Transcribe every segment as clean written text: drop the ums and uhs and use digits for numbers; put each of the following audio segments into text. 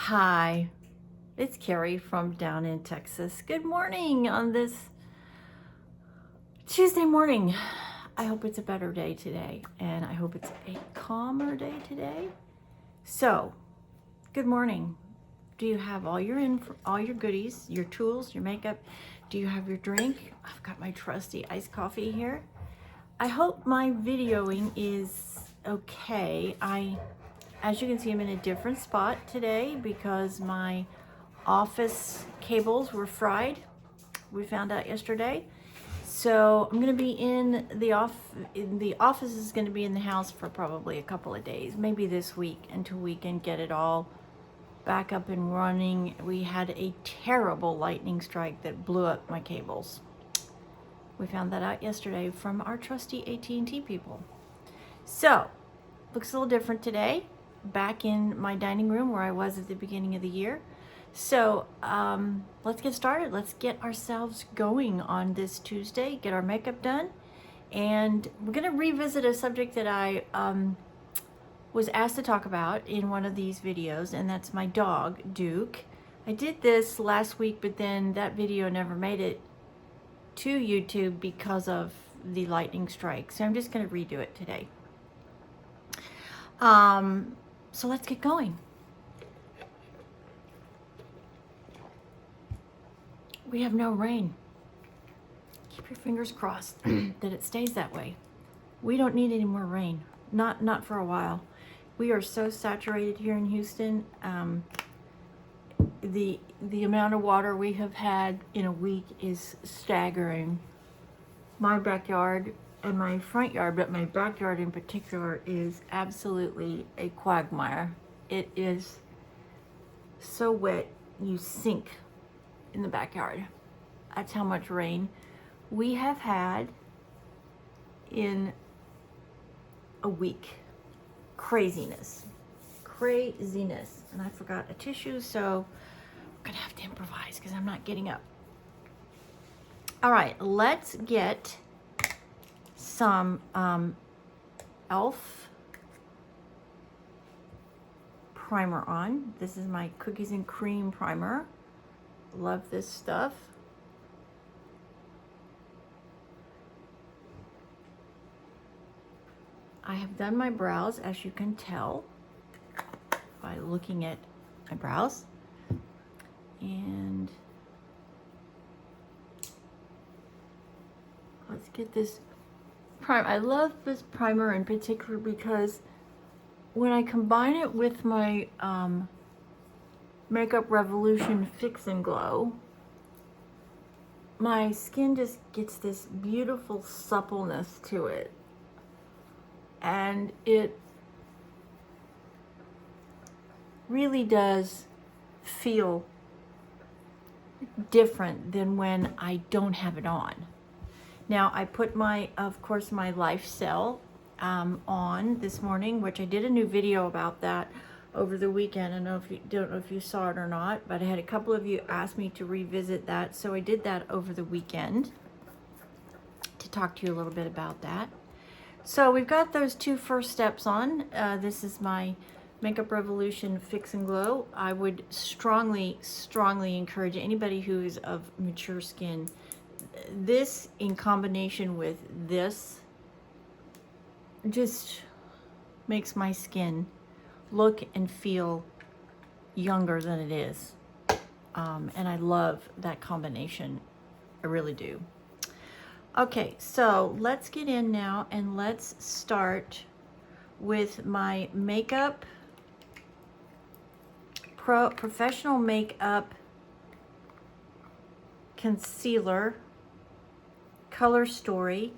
Hi, it's Carrie from down in Texas. Good morning on this Tuesday morning. I hope it's a better day today, and I hope it's a calmer day today. So, good morning. Do you have all your goodies, your tools, your makeup? Do you have your drink? I've got my trusty iced coffee here. I hope my videoing is okay. As you can see, I'm in a different spot today because my office cables were fried. We found out yesterday. So I'm gonna be in the office is gonna be in the house for probably a couple of days, maybe this week, until we can get it all back up and running. We had a terrible lightning strike that blew up my cables. We found that out yesterday from our trusty AT&T people. So, looks a little different today. Back in my dining room where I was at the beginning of the year. So let's get started. Let's get ourselves going on this Tuesday, get our makeup done. And we're gonna revisit a subject that I was asked to talk about in one of these videos, and that's my dog, Duke. I did this last week, but then that video never made it to YouTube because of the lightning strike. So I'm just gonna redo it today. So let's get going. We have no rain. Keep your fingers crossed that it stays that way. We don't need any more rain. Not for a while. We are so saturated here in Houston. The amount of water we have had in a week is staggering. My backyard and my front yard, but my backyard in particular, is absolutely a quagmire. It is so wet you sink in the backyard. That's how much rain we have had in a week. Craziness. And I forgot a tissue, so I'm gonna have to improvise because I'm not getting up. All right, let's get some e.l.f. primer on. This is my cookies and cream primer. Love this stuff. I have done my brows, as you can tell by looking at my brows. And let's get this primer. I love this primer in particular because when I combine it with my Makeup Revolution Fix and Glow, my skin just gets this beautiful suppleness to it. And it really does feel different than when I don't have it on. Now, I put of course, my Life Cell on this morning, which I did a new video about that over the weekend. I don't know if you saw it or not, but I had a couple of you ask me to revisit that, so I did that over the weekend to talk to you a little bit about that. So we've got those two first steps on. This is my Makeup Revolution Fix and Glow. I would strongly encourage anybody who is of mature skin, this in combination with this just makes my skin look and feel younger than it is. And I love that combination. I really do. Okay, so let's get in now and let's start with my makeup, professional makeup concealer, Color Story.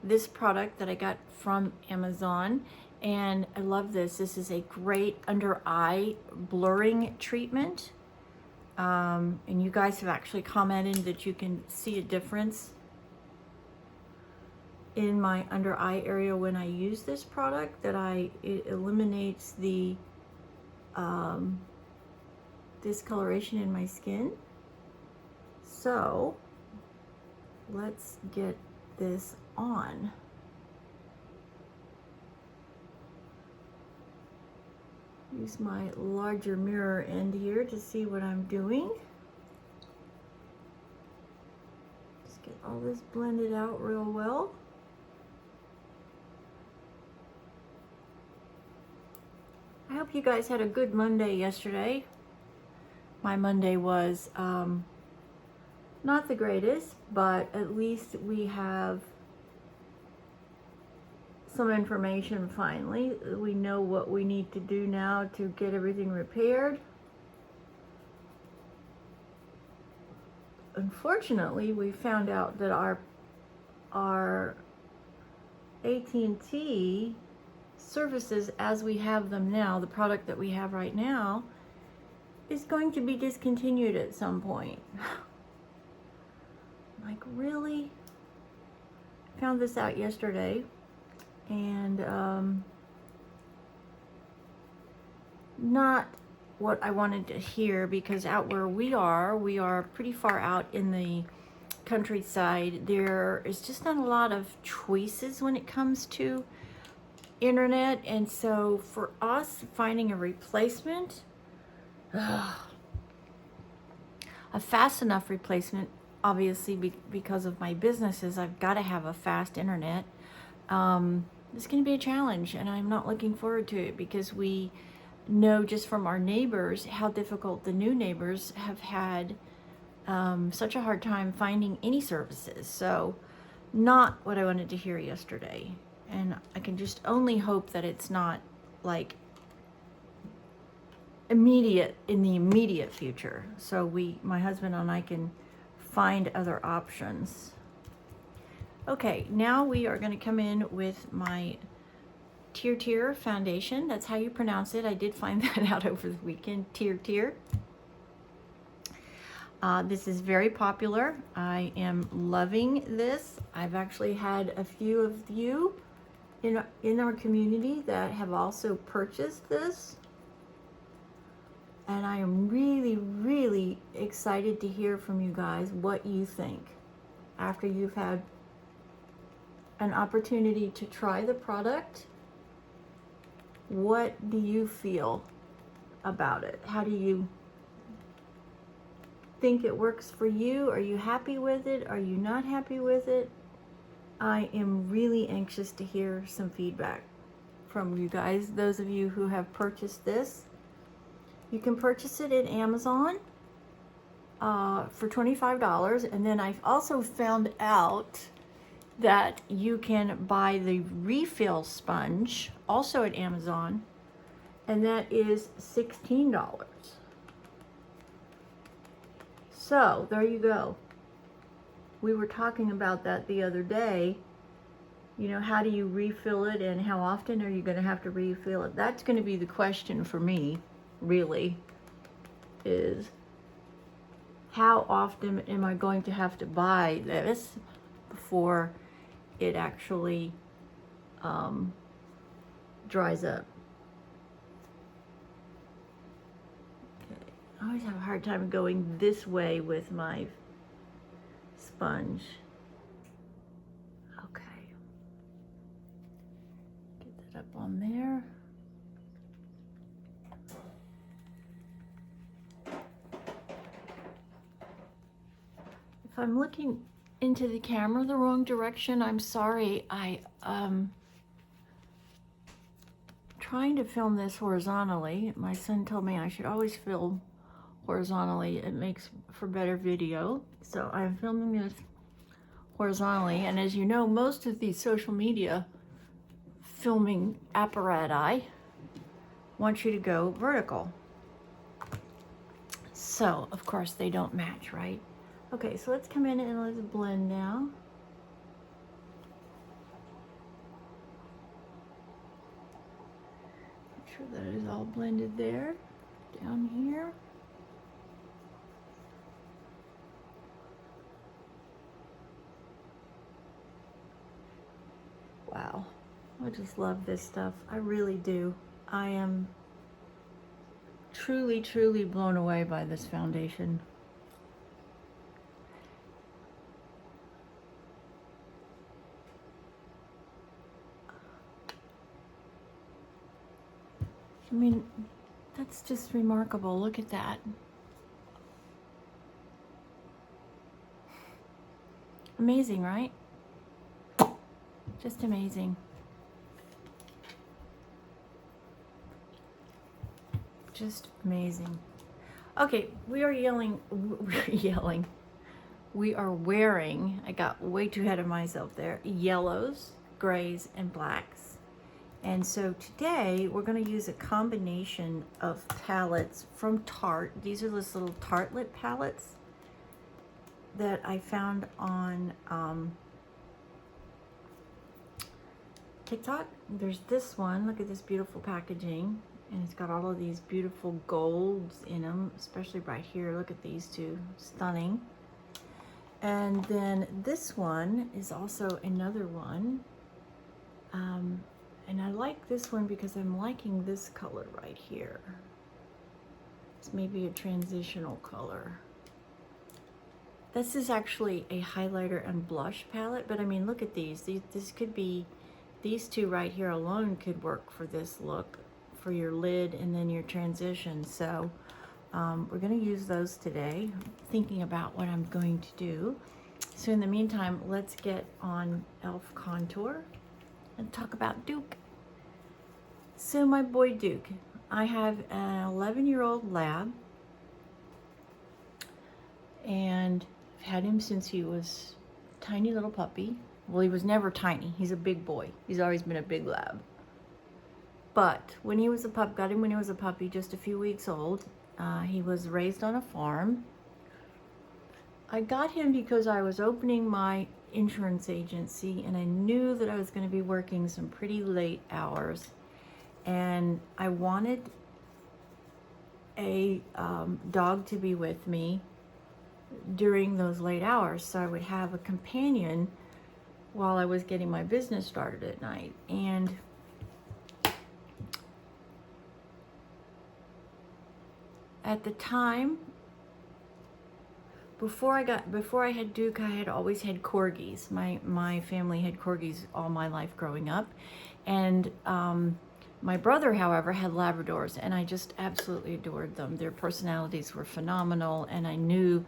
This product that I got from Amazon, and I love this. This is a great under eye blurring treatment. And you guys have actually commented that you can see a difference in my under eye area when I use this product, that it eliminates the discoloration in my skin. So let's get this on. Use my larger mirror end here to see what I'm doing. Just get all this blended out real well. I hope you guys had a good Monday yesterday. My Monday was not the greatest, but at least we have some information finally. We know what we need to do now to get everything repaired. Unfortunately, we found out that our AT&T services as we have them now, the product that we have right now, is going to be discontinued at some point. Like, really? Found this out yesterday, and not what I wanted to hear, because out where we are pretty far out in the countryside. There is just not a lot of choices when it comes to internet, and so for us, finding a replacement, a fast enough replacement, obviously because of my businesses, I've got to have a fast internet. It's going to be a challenge, and I'm not looking forward to it, because we know just from our neighbors how difficult the new neighbors have had, such a hard time finding any services. So not what I wanted to hear yesterday, and I can just only hope that it's not like in the immediate future, so my husband and I can find other options. Okay, now we are going to come in with my Tier foundation. That's how you pronounce it. I did find that out over the weekend. Tier. This is very popular. I am loving this. I've actually had a few of you in our community that have also purchased this, and I am really, really excited to hear from you guys what you think after you've had an opportunity to try the product. What do you feel about it? How do you think it works for you? Are you happy with it? Are you not happy with it? I am really anxious to hear some feedback from you guys. Those of you who have purchased this, you can purchase it at Amazon for $25, and then I've also found out that you can buy the refill sponge also at Amazon, and that is $16. So there you go. We were talking about that the other day. You know, how do you refill it, and how often are you going to have to refill it? That's going to be the question for me, really, is how often am I going to have to buy this before it actually dries up. Okay. I always have a hard time going this way with my sponge. Okay. Get that up on there. If I'm looking into the camera the wrong direction, I'm sorry. Trying to film this horizontally. My son told me I should always film horizontally. It makes for better video. So I'm filming this horizontally, and as you know, most of these social media filming apparatus want you to go vertical. So of course they don't match, right? Okay, so let's come in and let's blend now. Make sure that it is all blended there, down here. Wow, I just love this stuff. I really do. I am truly, truly blown away by this foundation. I mean, That's just remarkable. Look at that. Amazing, right? Just amazing. Just amazing. Okay, we are yelling. We're yelling. We are wearing, I got way too ahead of myself there, yellows, grays, and blacks. And so today we're going to use a combination of palettes from Tarte. These are those little tartlet palettes that I found on TikTok. There's this one. Look at this beautiful packaging. And it's got all of these beautiful golds in them, especially right here. Look at these two. Stunning. And then this one is also another one. And I like this one because I'm liking this color right here. It's maybe a transitional color. This is actually a highlighter and blush palette, but I mean, look at these. This could be, these two right here alone could work for this look, for your lid and then your transition. So we're going to use those today, thinking about what I'm going to do. So in the meantime, let's get on e.l.f. contour and talk about Duke. So my boy Duke, I have an 11-year-old lab, and I've had him since he was a tiny little puppy. Well, he was never tiny. He's a big boy. He's always been a big lab. But when he was a pup, got him when he was a puppy, just a few weeks old. He was raised on a farm. I got him because I was opening my insurance agency, and I knew that I was going to be working some pretty late hours, and I wanted a dog to be with me during those late hours, so I would have a companion while I was getting my business started at night. And at the time, before I had Duke, I had always had corgis. My family had corgis all my life growing up, and my brother, however, had Labradors, and I just absolutely adored them. Their personalities were phenomenal, and I knew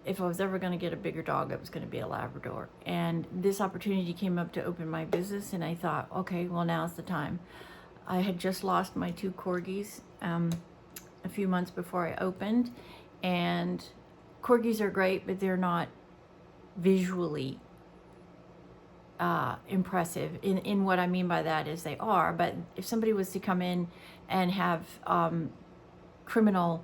if I was ever going to get a bigger dog, it was going to be a Labrador. And this opportunity came up to open my business, and I thought, okay, well, now's the time. I had just lost my 2 corgis a few months before I opened, and corgis are great, but they're not visually impressive. In what I mean by that is they are, but if somebody was to come in and have criminal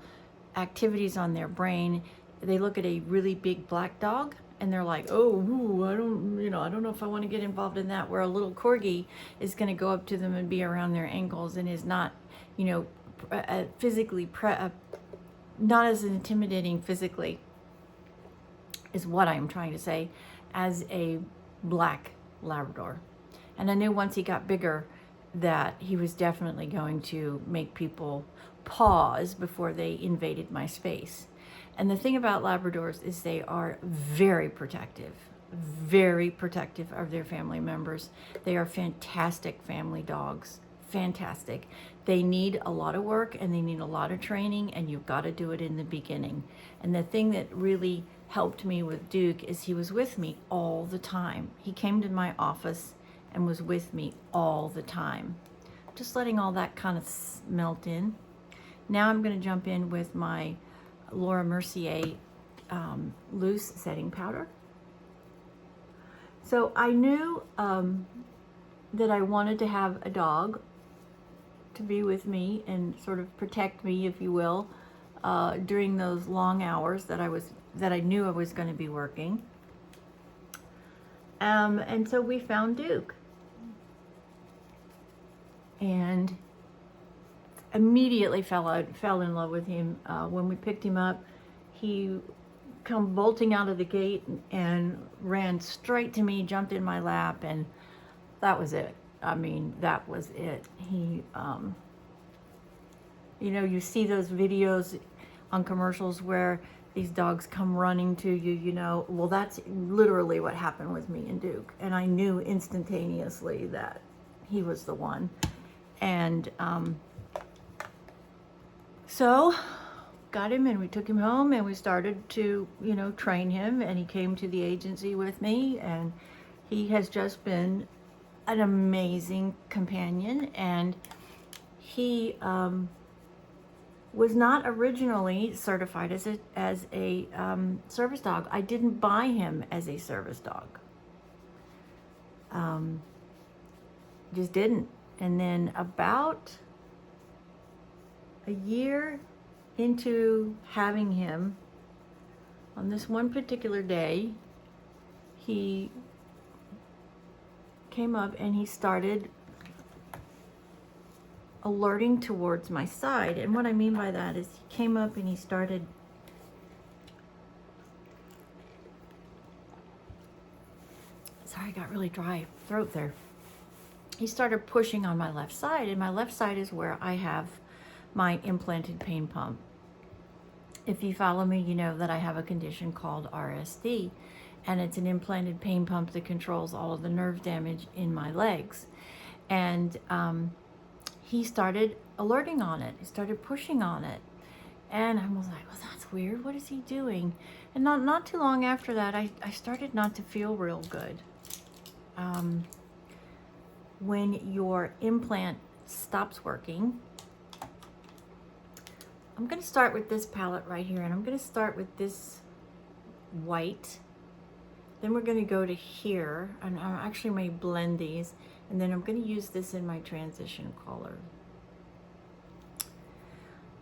activities on their brain, they look at a really big black dog and they're like, oh, ooh, I don't know if I want to get involved in that. Where a little corgi is going to go up to them and be around their ankles and is not, physically not as intimidating physically, is what I'm trying to say, as a black Labrador. And I knew once he got bigger that he was definitely going to make people pause before they invaded my space. And the thing about Labradors is they are very protective of their family members. They are fantastic family dogs. Fantastic. They need a lot of work and they need a lot of training, and you've got to do it in the beginning. And the thing that really helped me with Duke is he was with me all the time. He came to my office and was with me all the time. Just letting all that kind of melt in. Now I'm going to jump in with my Laura Mercier loose setting powder. So I knew that I wanted to have a dog to be with me and sort of protect me, if you will, during those long hours that I knew I was going to be working. And so we found Duke, and immediately fell in love with him. When we picked him up, he come bolting out of the gate and ran straight to me, jumped in my lap, and that was it. I mean, that was it. He, you see those videos on commercials where these dogs come running to you, well, that's literally what happened with me and Duke. And I knew instantaneously that he was the one. And So got him and we took him home and we started to, train him, and he came to the agency with me, and he has just been an amazing companion. And he was not originally certified as a service dog. I didn't buy him as a service dog. Just didn't. And then about a year into having him, on this one particular day, he came up and he started alerting towards my side. And what I mean by that is he came up and he started sorry, I got really dry throat there. He started pushing on my left side, and my left side is where I have my implanted pain pump. If you follow me, you know that I have a condition called RSD, and it's an implanted pain pump that controls all of the nerve damage in my legs. And he started alerting on it. He started pushing on it. And I was like, well, that's weird. What is he doing? And not too long after that, I started not to feel real good. When your implant stops working, I'm going to start with this palette right here, and I'm going to start with this white. Then we're going to go to here, and I actually may blend these, and then I'm going to use this in my transition color.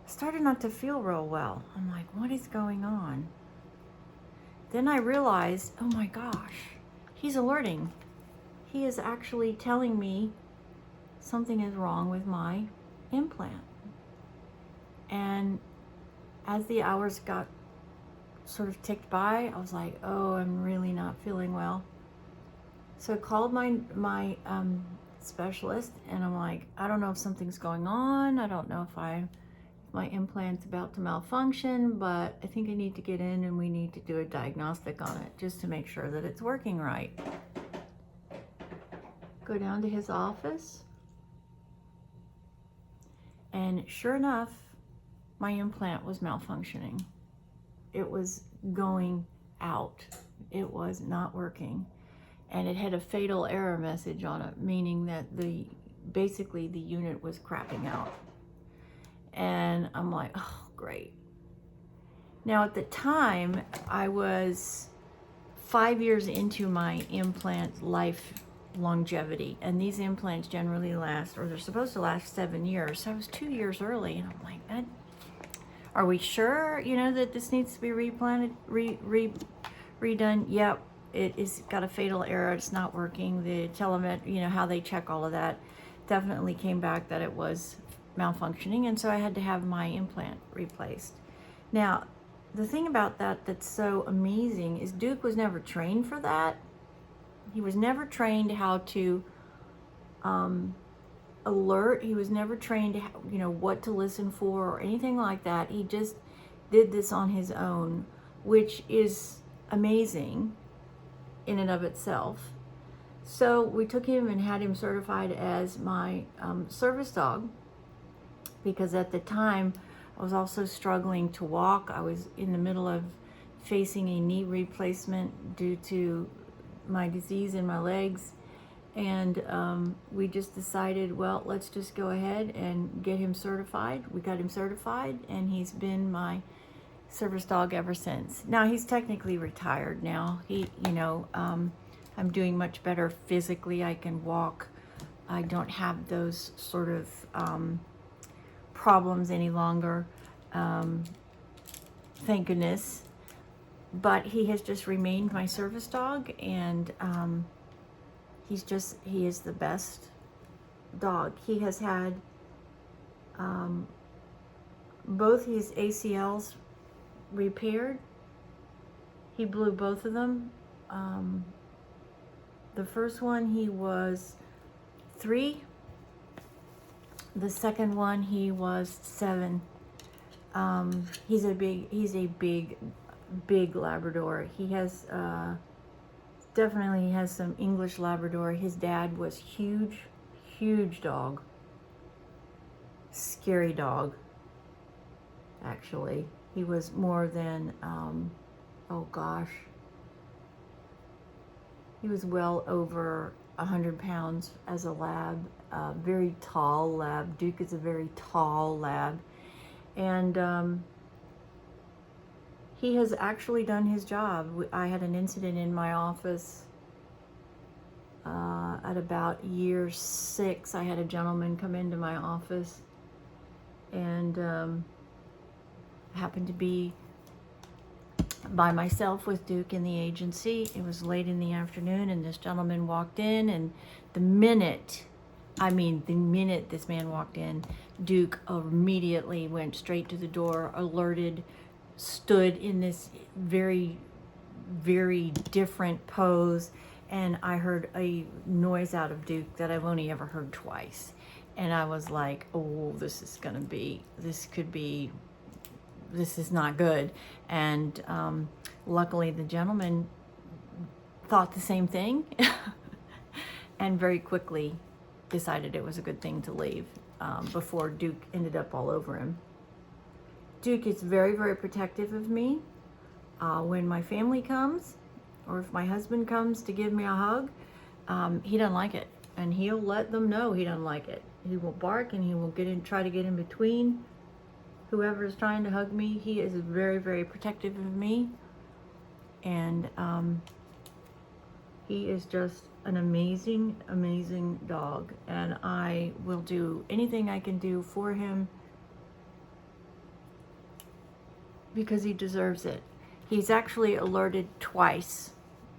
Started not to feel real well. I'm like, what is going on? Then I realized, oh my gosh, he's alerting. He is actually telling me something is wrong with my implant. And as the hours got sort of ticked by, I was like, oh, I'm really not feeling well. So I called my specialist, and I'm like, I don't know if something's going on. I don't know if my implant's about to malfunction, but I think I need to get in and we need to do a diagnostic on it just to make sure that it's working right. Go down to his office, and sure enough, my implant was malfunctioning. It was going out. It was not working. And it had a fatal error message on it, meaning that basically the unit was crapping out. And I'm like, oh, great. Now at the time, I was 5 years into my implant life longevity, and these implants generally last, or they're supposed to last 7 years. So I was 2 years early, and I'm like, are we sure, that this needs to be replanted, redone? Yep, it is got a fatal error. It's not working. The telemet, how they check all of that, definitely came back that it was malfunctioning, and so I had to have my implant replaced. Now, the thing about that's so amazing is Duke was never trained for that. He was never trained how to alert. He was never trained, what to listen for or anything like that. He just did this on his own, which is amazing in and of itself. So we took him and had him certified as my service dog, because at the time I was also struggling to walk. I was in the middle of facing a knee replacement due to my disease in my legs. And we just decided, well, let's just go ahead and get him certified. We got him certified, and he's been my service dog ever since. Now, he's technically retired now. I'm doing much better physically. I can walk. I don't have those sort of problems any longer, thank goodness. But he has just remained my service dog, and he is the best dog. He has had both his ACLs repaired. He blew both of them. The first one he was 3. The second one he was 7. He's a big Labrador. He has definitely has some English Labrador. His dad was huge dog, scary dog. actually. He was more than, oh gosh, he was well over 100 pounds as a lab, very tall lab. Duke is a very tall lab. And he has actually done his job. I had an incident in my office at about year 6. I had a gentleman come into my office, and happened to be by myself with Duke in the agency. It was late in the afternoon, and this gentleman walked in, and the minute this man walked in, Duke immediately went straight to the door, alerted, stood in this very, very different pose, and I heard a noise out of Duke that I've only ever heard twice. And I was like, oh, this is not good. And luckily the gentleman thought the same thing and very quickly decided it was a good thing to leave before Duke ended up all over him. Duke is very, very protective of me. When my family comes, or if my husband comes to give me a hug, he doesn't like it. And he'll let them know he doesn't like it. He will bark, and he will try to get in between whoever is trying to hug me. He is very, very protective of me. And he is just an amazing, amazing dog. And I will do anything I can do for him because he deserves it. He's actually alerted twice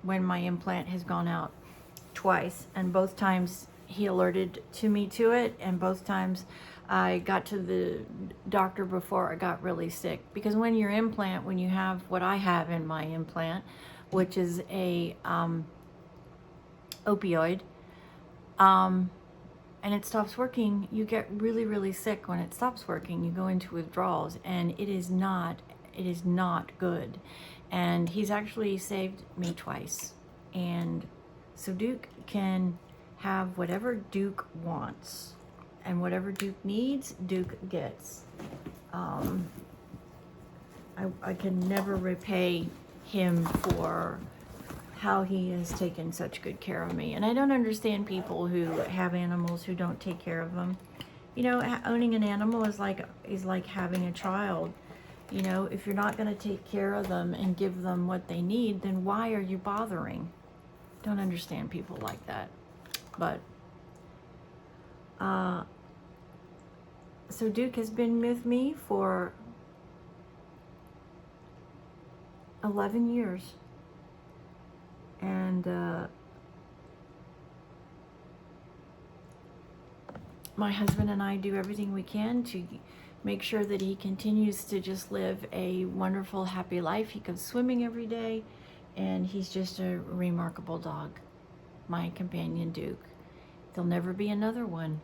when my implant has gone out, twice, and both times he alerted me to it, and both times I got to the doctor before I got really sick. Because when you have what I have in my implant, which is a opioid, and it stops working, you get really, really sick. When it stops working, you go into withdrawals, and it is not good. And he's actually saved me twice. And so Duke can have whatever Duke wants, and whatever Duke needs, Duke gets. I can never repay him for how he has taken such good care of me. And I don't understand people who have animals who don't take care of them. You know, owning an animal is like having a child. You know, if you're not going to take care of them and give them what they need, then why are you bothering? Don't understand people like that. But so Duke has been with me for 11 years. And my husband and I do everything we can to make sure that he continues to just live a wonderful, happy life. He goes swimming every day, and he's just a remarkable dog. My companion, Duke. There'll never be another one.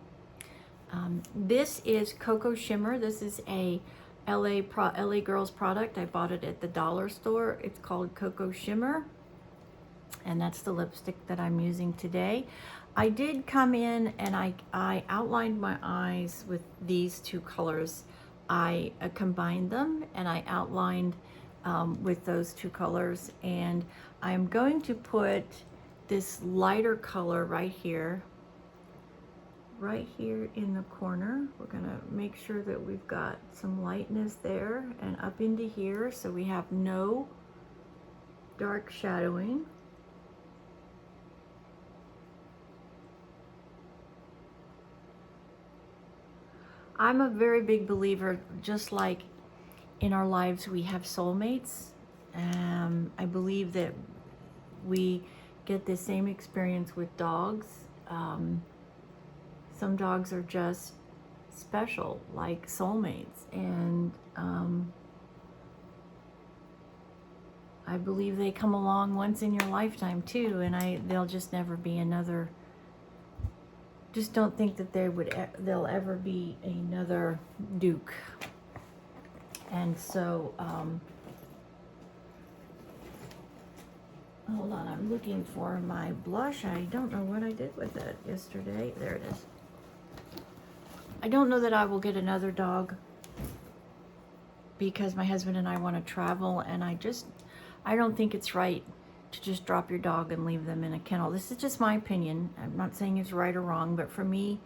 This is Cocoa Shimmer. This is a LA Girls product. I bought it at the dollar store. It's called Cocoa Shimmer. And that's the lipstick that I'm using today. I did come in and I outlined my eyes with these two colors. I combined them and I outlined with those two colors. And I'm going to put this lighter color right here in the corner. We're gonna make sure that we've got some lightness there and up into here, so we have no dark shadowing. I'm a very big believer, just like in our lives we have soulmates. I believe that we get the same experience with dogs. Some dogs are just special, like soulmates, and I believe they come along once in your lifetime too, and they'll just never be another. Just don't think that they'll ever be another Duke. And so, hold on, I'm looking for my blush. I don't know what I did with it yesterday. There it is. I don't know that I will get another dog because my husband and I want to travel, and I don't think it's right to just drop your dog and leave them in a kennel. This is just my opinion. I'm not saying it's right or wrong, but for me,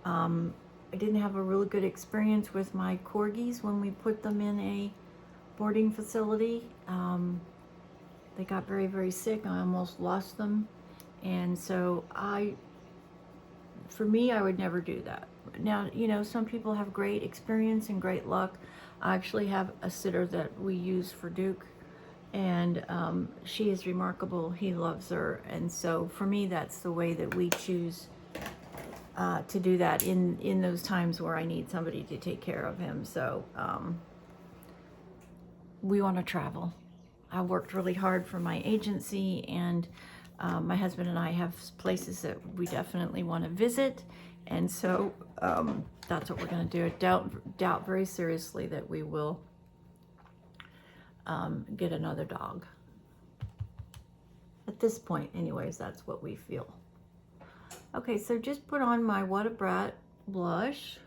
I didn't have a really good experience with my corgis when we put them in a boarding facility. They got very, very sick. I almost lost them. And so for me, I would never do that. Now, you know, some people have great experience and great luck. I actually have a sitter that we use for Duke, and she is remarkable. He loves her. And so for me, that's the way that we choose to do that in those times where I need somebody to take care of him. So we want to travel. I worked really hard for my agency, and my husband and I have places that we definitely want to visit, and so that's what we're going to do. I doubt very seriously that we will get another dog. At this point, anyways, that's what we feel. Okay, so just put on my What a Brat blush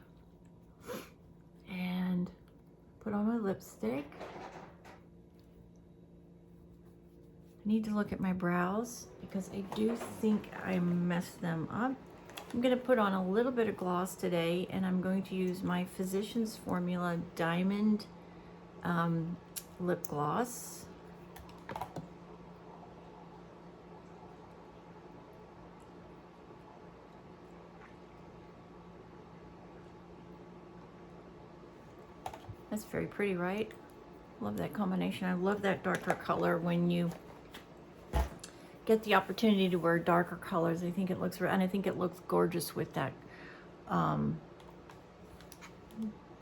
and put on my lipstick. I need to look at my brows because I do think I messed them up. I'm going to put on a little bit of gloss today, and I'm going to use my Physicians Formula Diamond lip gloss. That's very pretty, right? Love that combination. I love that darker color when you get the opportunity to wear darker colors. I think it looks, and I think it looks gorgeous with that,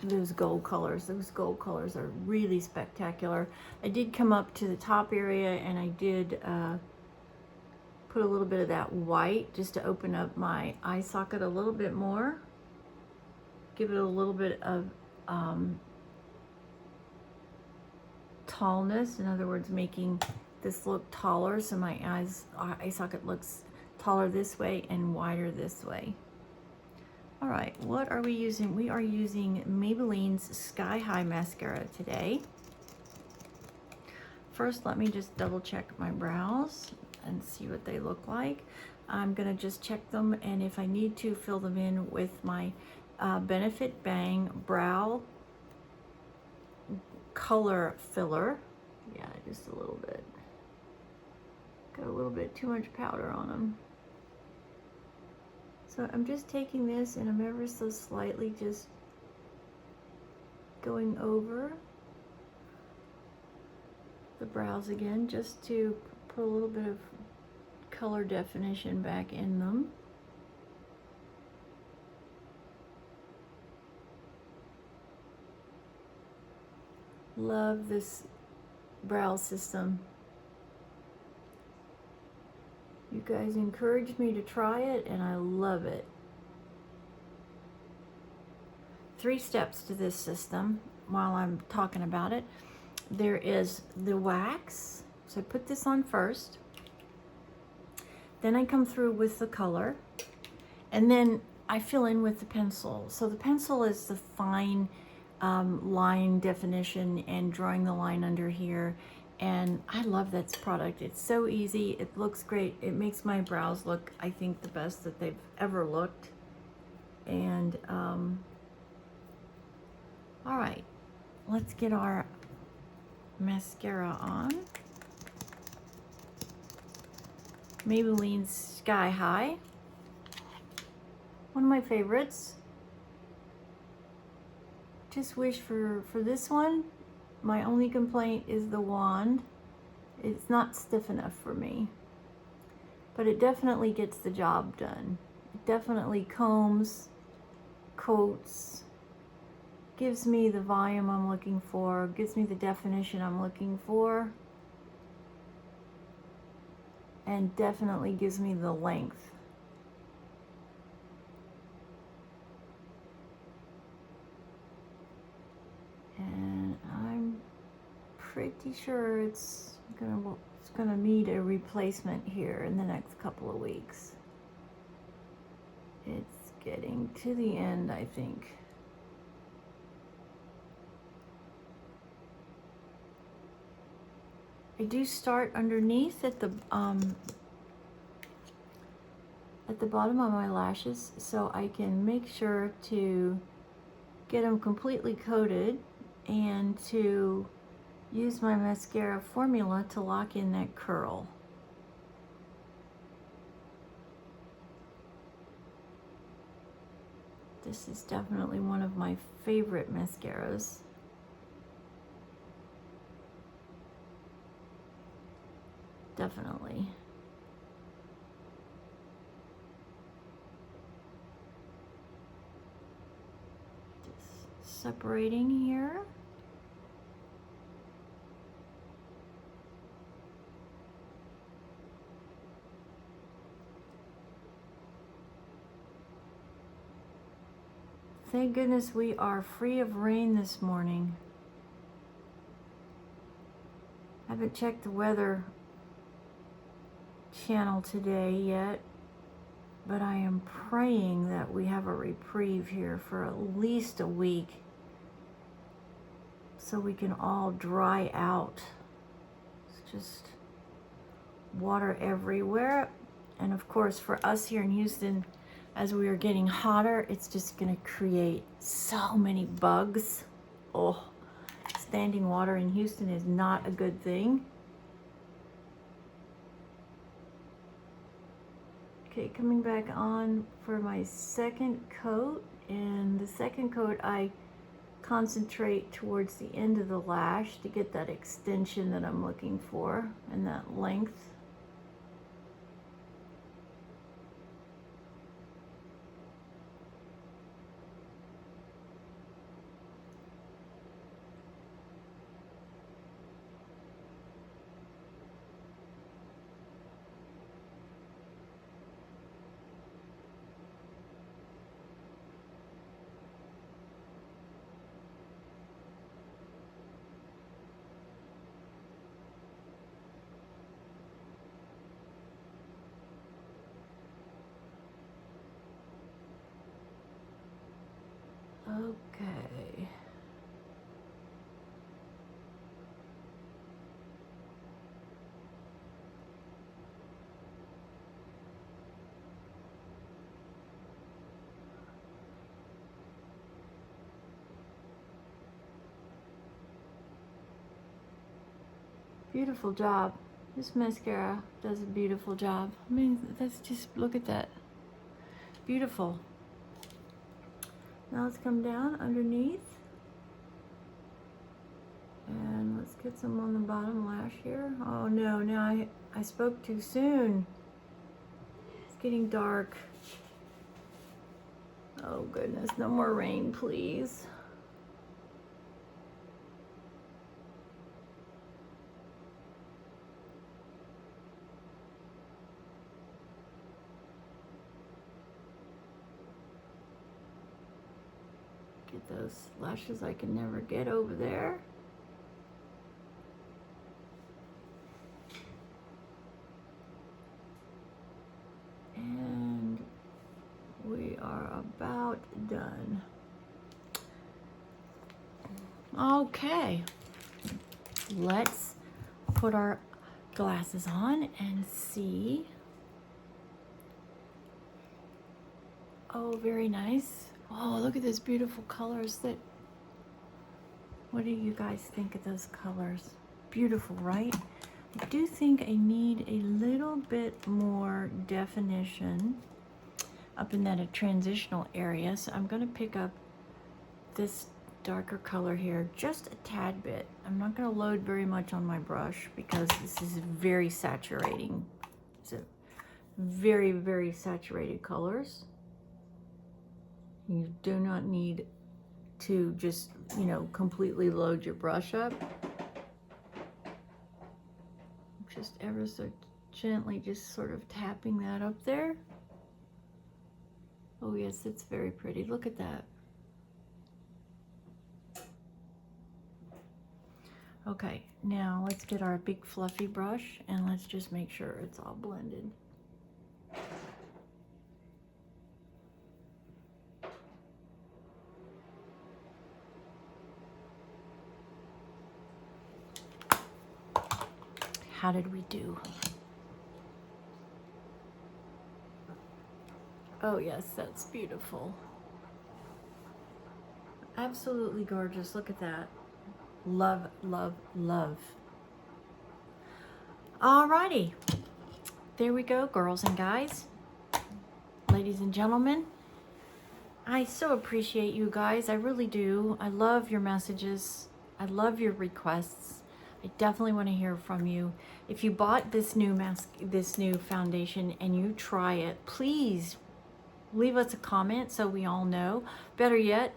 those gold colors. Those gold colors are really spectacular. I did come up to the top area, and I did put a little bit of that white just to open up my eye socket a little bit more. Give it a little bit of tallness. In other words, making this look taller, so my eye socket looks taller this way and wider this way. All right, what are we using? We are using Maybelline's Sky High Mascara today. First, let me just double check my brows and see what they look like. I'm gonna just check them, and if I need to, fill them in with my Benefit Bang Brow Color Filler. Yeah, just a little bit. Got a little bit too much powder on them. So I'm just taking this, and I'm ever so slightly just going over the brows again, just to put a little bit of color definition back in them. Love this brow system. You guys encouraged me to try it, and I love it. 3 steps to this system while I'm talking about it. There is the wax. So I put this on first. Then I come through with the color. And then I fill in with the pencil. So the pencil is the fine line definition and drawing the line under here, and I love this product. It's so easy, it looks great, it makes my brows look, I think, the best that they've ever looked. And all right, let's get our mascara on. Maybelline's Sky High, one of my favorites. Just wish for this one, my only complaint is the wand. It's not stiff enough for me, but it definitely gets the job done. It definitely combs, coats, gives me the volume I'm looking for, gives me the definition I'm looking for, and definitely gives me the length. And I'm pretty sure it's gonna need a replacement here in the next couple of weeks. It's getting to the end, I think. I do start underneath at the bottom of my lashes, so I can make sure to get them completely coated and to use my mascara formula to lock in that curl. This is definitely one of my favorite mascaras. Definitely. Just separating here. Thank goodness we are free of rain this morning. I haven't checked the weather channel today yet, but I am praying that we have a reprieve here for at least a week so we can all dry out. It's just water everywhere. And of course, for us here in Houston, as we are getting hotter, it's just gonna create so many bugs. Oh, standing water in Houston is not a good thing. Okay, coming back on for my second coat, and the second coat I concentrate towards the end of the lash to get that extension that I'm looking for and that length. Okay. Beautiful job. This mascara does a beautiful job. I mean, that's just, look at that. Beautiful. Now let's come down underneath. And let's get some on the bottom lash here. Oh no, now I spoke too soon. It's getting dark. Oh goodness, no more rain, please. Get those lashes I can never get over there. And we are about done. Okay, let's put our glasses on and see. Oh, very nice. Oh, look at those beautiful colors. What do you guys think of those colors? Beautiful, right? I do think I need a little bit more definition up in that transitional area. So I'm gonna pick up this darker color here, just a tad bit. I'm not gonna load very much on my brush because this is very saturating. It's a very, very saturated colors. You do not need to just, you know, completely load your brush up. Just ever so gently, just sort of tapping that up there. Oh yes, it's very pretty. Look at that. Okay, now let's get our big fluffy brush and let's just make sure it's all blended. How did we do? Oh yes, that's beautiful. Absolutely gorgeous. Look at that. Love, love, love. Alrighty. There we go, girls and guys. Ladies and gentlemen. I so appreciate you guys. I really do. I love your messages. I love your requests. I definitely want to hear from you. If you bought this new foundation and you try it, please leave us a comment so we all know. Better yet,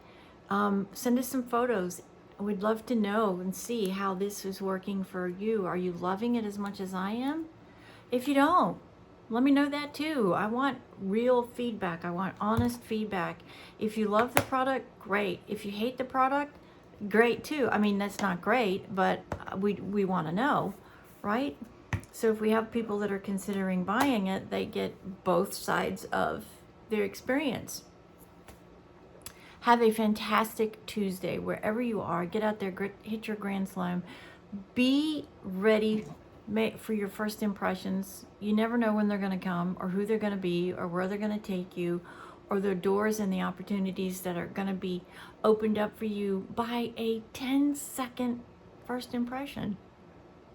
send us some photos. We'd love to know and see how this is working for you. Are you loving it as much as I am? If you don't, let me know that too. I want real feedback. I want honest feedback. If you love the product, great. If you hate the product, great too. I mean, that's not great, but we want to know, right? So if we have people that are considering buying it, they get both sides of their experience. Have a fantastic Tuesday wherever you are. Get out there, hit your grand slam. Be ready for your first impressions. You never know when they're going to come or who they're going to be or where they're going to take you or the doors and the opportunities that are going to be opened up for you by a 10-second first impression.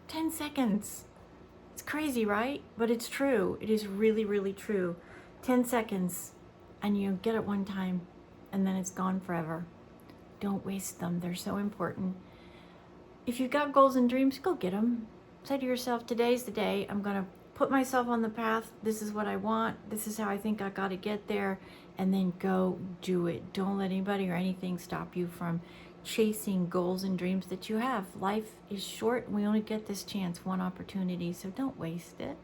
10 seconds. It's crazy, right? But it's true. It is really, really true. 10 seconds and you get it one time and then it's gone forever. Don't waste them. They're so important. If you've got goals and dreams, go get them. Say to yourself, today's the day. I'm going to put myself on the path. This is what I want. This is how I think I got to get there. And then go do it. Don't let anybody or anything stop you from chasing goals and dreams that you have. Life is short. We only get this chance, one opportunity. So don't waste it.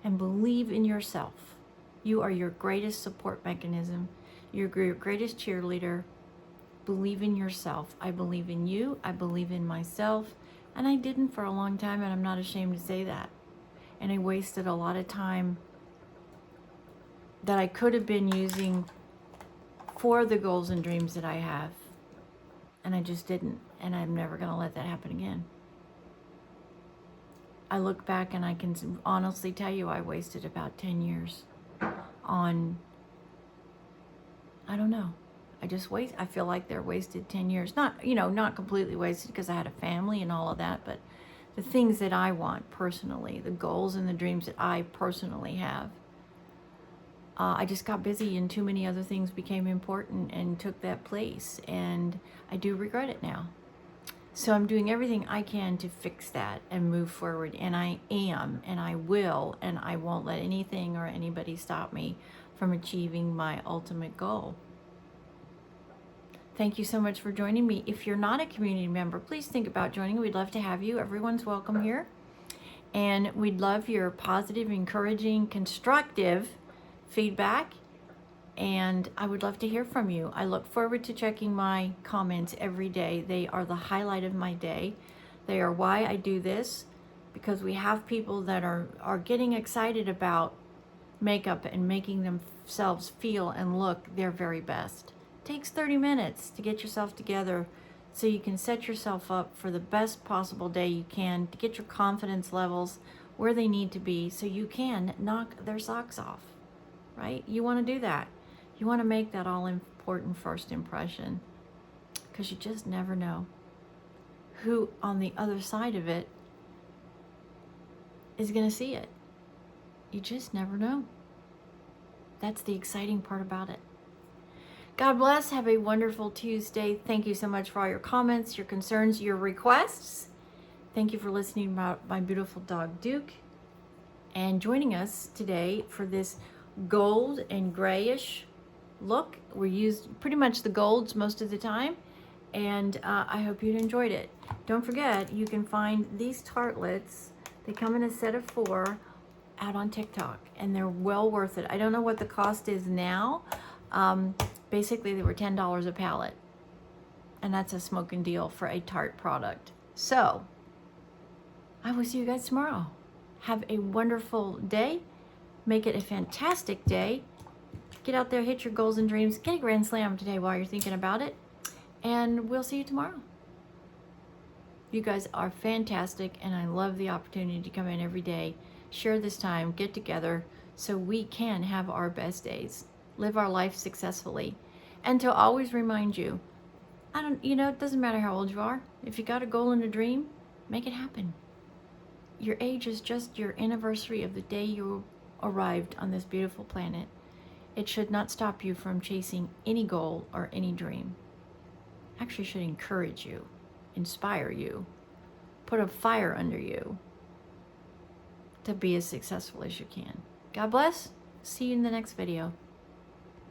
And believe in yourself. You are your greatest support mechanism. You're your greatest cheerleader. Believe in yourself. I believe in you. I believe in myself. And I didn't for a long time, and I'm not ashamed to say that. And I wasted a lot of time that I could have been using for the goals and dreams that I have. And I just didn't. And I'm never going to let that happen again. I look back and I can honestly tell you I wasted about 10 years on, I don't know. I feel like they're wasted 10 years. Not completely wasted because I had a family and all of that, but the things that I want personally, the goals and the dreams that I personally have, I just got busy and too many other things became important and took that place, and I do regret it now. So I'm doing everything I can to fix that and move forward, and I am, and I will, and I won't let anything or anybody stop me from achieving my ultimate goal. Thank you so much for joining me. If you're not a community member, please think about joining. We'd love to have you. Everyone's welcome here. And we'd love your positive, encouraging, constructive feedback. And I would love to hear from you. I look forward to checking my comments every day. They are the highlight of my day. They are why I do this, because we have people that are getting excited about makeup and making themselves feel and look their very best. Takes 30 minutes to get yourself together so you can set yourself up for the best possible day you can, to get your confidence levels where they need to be so you can knock their socks off, right? You want to do that. You want to make that all important first impression, because you just never know who on the other side of it is going to see it. You just never know. That's the exciting part about it. God bless. Have a wonderful Tuesday. Thank you so much for all your comments, your concerns, your requests. Thank you for listening about my beautiful dog, Duke, and joining us today for this gold and grayish look. We used pretty much the golds most of the time, and I hope you enjoyed it. Don't forget, you can find these tartlets. They come in a set of 4 out on TikTok, and they're well worth it. I don't know what the cost is now. Basically, they were $10 a pallet, and that's a smoking deal for a Tarte product. So, I will see you guys tomorrow. Have a wonderful day. Make it a fantastic day. Get out there, hit your goals and dreams. Get a grand slam today while you're thinking about it, and we'll see you tomorrow. You guys are fantastic, and I love the opportunity to come in every day, share this time, get together, so we can have our best days, live our life successfully, and to always remind you, it doesn't matter how old you are. If you got a goal and a dream, make it happen. Your age is just your anniversary of the day you arrived on this beautiful planet. It should not stop you from chasing any goal or any dream. Actually, should encourage you, inspire you, put a fire under you to be as successful as you can. God bless. See you in the next video.